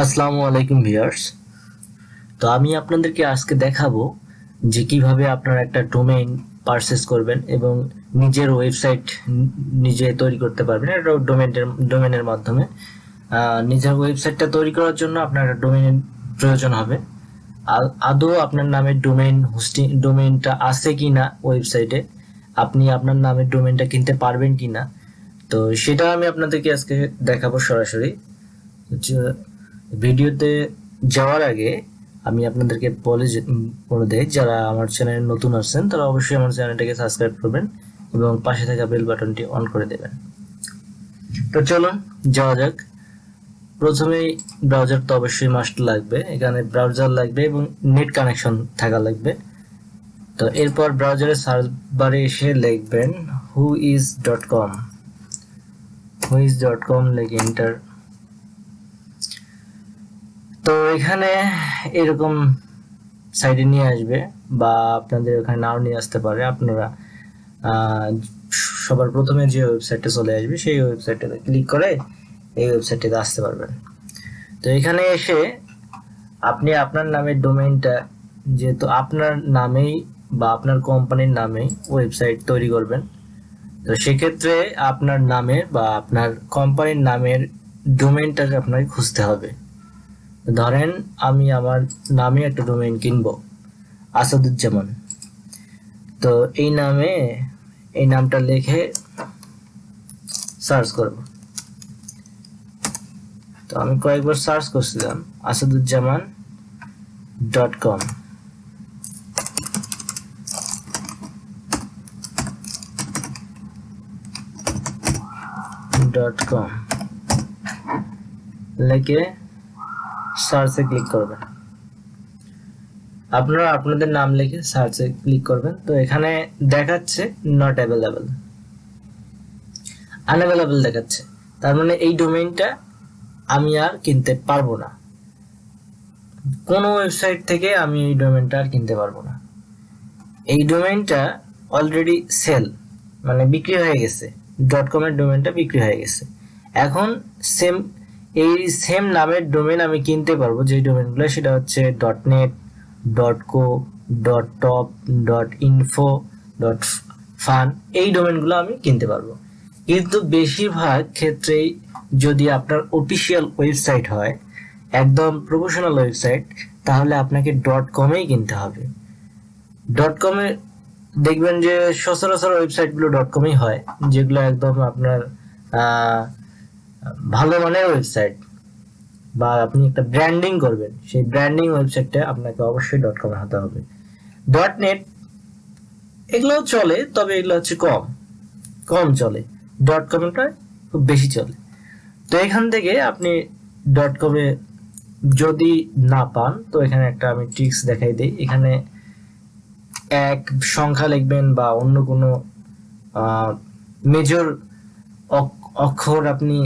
আসসালামু আলাইকুম ভিউয়ার্স। তো আমি আপনাদেরকে আজকে দেখাবো যে কিভাবে আপনারা একটা ডোমেইন পারচেজ করবেন এবং নিজের ওয়েবসাইট নিজে তৈরি করতে পারবেন। এটা ডোমেইনের মাধ্যমে নিজের ওয়েবসাইটটা তৈরি করার জন্য আপনার ডোমেইনের প্রয়োজন হবে। আদৌ আপনার নামের ডোমেইনটা আছে কিনা ওয়েবসাইটে, আপনি আপনার নামের ডোমেইনটা কিনতে পারবেন কিনা, তো সেটা আমি আপনাদেরকে আজকে দেখাবো সরাসরি। ভিডিওতে যাওয়ার আগে আমি আপনাদেরকে বলে দেই, যারা আমার চ্যানেলে নতুন আছেন তারা অবশ্যই আমার চ্যানেলটাকে সাবস্ক্রাইব করবেন এবং পাশে থাকা বেল বাটনটি অন করে দেবেন। তো চলুন যাওয়া যাক। প্রথমেই ব্রাউজার তো অবশ্যই মাস্ট লাগবে, এখানে ব্রাউজার লাগবে এবং নেট কানেকশন থাকা লাগবে। তো এরপর ব্রাউজারের সার্চ বারে এসে লিখবেন whois.com, লিখে এন্টার। তো এখানে এরকম সাইডে নিয়ে আসবে, বা আপনাদের ওখানে নাও নিয়ে আসতে পারে। আপনারা সবার প্রথমে যে ওয়েবসাইটে চলে আসবে সেই ওয়েবসাইটে ক্লিক করে এই ওয়েবসাইটে আসতে পারবেন। তো এখানে এসে আপনি আপনার নামের ডোমেইনটা, যেহেতু আপনার নামেই বা আপনার কোম্পানির নামেই ওয়েবসাইট তৈরি করবেন, তো সেক্ষেত্রে আপনার নামে বা আপনার কোম্পানির নামের ডোমেইনটা আপনাকে খুঁজতে হবে। ধরেন আমি আমার নামে একটা ডোমেইন কিনবো, আসাদুজ্জামান। তো এই নামটা লিখে সার্চ করব। তো আমি কয়েকবার সার্চ করছিলাম asaduzzaman.com। লিখে সার্চে ক্লিক করবেন। আপনারা আপনাদের নাম লিখে সার্চে ক্লিক করবেন। তো এখানে দেখাচ্ছে নট আনঅ্যাভেলেবল দেখাচ্ছে, তার মানে এই ডোমেইনটা আমি আর কিনতে পারবো না। কোনো ওয়েবসাইট থেকে আমি এই ডোমেইনটা আর কিনতে পারবো না। এই ডোমেইনটা অলরেডি সেল, মানে বিক্রি হয়ে গেছে। .com এর ডোমেইনটা বিক্রি হয়ে গেছে। এখন এই সেম নামের ডোমেইন আমি কিনতে পারবো, যে ডোমেইনগুলো সেটা হচ্ছে .net, .co, .top, .info, .fun। এই ডোমেইনগুলো আমি কিনতে পারবো। কিন্তু বেশিরভাগ ক্ষেত্রেই যদি আপনার অফিসিয়াল ওয়েবসাইট হয়, একদম প্রফেশনাল ওয়েবসাইট, তাহলে আপনাকে .com-এই কিনতে হবে। .com-এ দেখবেন যে সচরাচর ওয়েবসাইটগুলো .com-এই হয়, যেগুলো একদম আপনার ভালো মানের ওয়েবসাইট, বা আপনি একটা ব্র্যান্ডিং করবেন, সেই ব্র্যান্ডিং ওয়েবসাইটটা আপনাকে অবশ্যই .com হতে হবে। .net এগুলো চলে, তবে এগুলো হচ্ছে কম চলে। .com-টা খুব বেশি চলে। তো এখান থেকে আপনি .com-এ যদি না পান, তো এখানে একটা আমি ট্রিক্স দেখাই দিই। এখানে এক সংখ্যা লিখবেন বা অন্য কোনো মেজর অক্ষর আপনি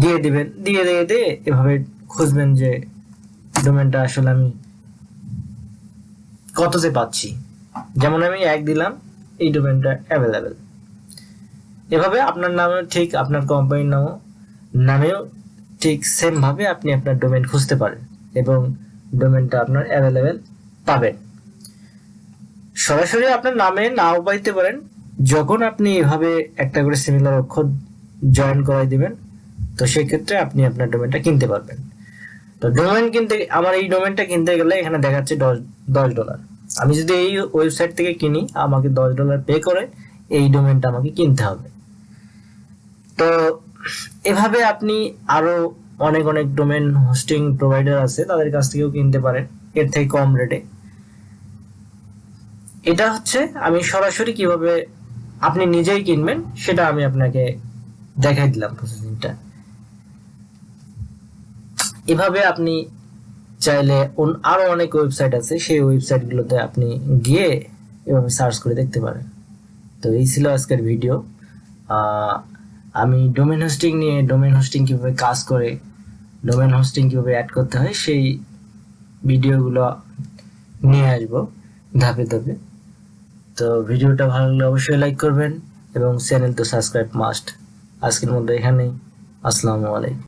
দিয়ে দিবেন, দিয়ে এভাবে খুঁজবেন যে ডোমেইনটা আসলে আমি কততে পাচ্ছি। যেমন আমি 1 দিলাম, এই ডোমেইনটা অ্যাভেলেবেল। এভাবে আপনার নামে ঠিক, আপনার কোম্পানির নামেও ঠিক সেম ভাবে আপনি আপনার ডোমেইন খুঁজতে পারেন এবং ডোমেইনটা আপনার অ্যাভেলেবেল পাবেন। সরাসরি আপনার নামে নাও পাইতে পারেন, যখন আপনি এভাবে একটা করে সিমিলার অক্ষর জয়েন করাই দিবেন, তো সেক্ষেত্রে আপনি আপনার ডোমেইনটা কিনতে পারবেন। তো আমার এই ডোমেইনটা কিনতে গেলে এখানে দেখাচ্ছে $10। আমি যদি এই ওয়েবসাইট থেকে কিনি, আমাকে $10 পে করে এই ডোমেইনটা আমাকে কিনতে হবে। তো এভাবে আপনি আরো অনেক ডোমেইন হোস্টিং প্রোভাইডার আছে, তাদের কাছ থেকেও কিনতে পারেন এর থেকে কম রেটে। এটা হচ্ছে আমি সরাসরি কিভাবে আপনি নিজেই কিনবেন সেটা আমি আপনাকে দেখাই দিলাম প্রসেসিংটা। এভাবে আপনি চাইলে আরো অনেক ওয়েবসাইট আছে, সেই ওয়েবসাইটগুলোতে আপনি গিয়ে এভাবে সার্চ করে দেখতে পারেন। তো এই ছিল আজকের ভিডিও। আমি ডোমেইন হোস্টিং কিভাবে কাজ করে, ডোমেইন হোস্টিং কিভাবে অ্যাড করতে হয়, সেই ভিডিওগুলো নিয়ে আসবো ধাপে ধাপে। তো ভিডিওটা ভালো লাগলে অবশ্যই লাইক করবেন এবং চ্যানেল তো সাবস্ক্রাইব মাস্ট। আজকের মধ্যে এখানেই। আসসালামু আলাইকুম।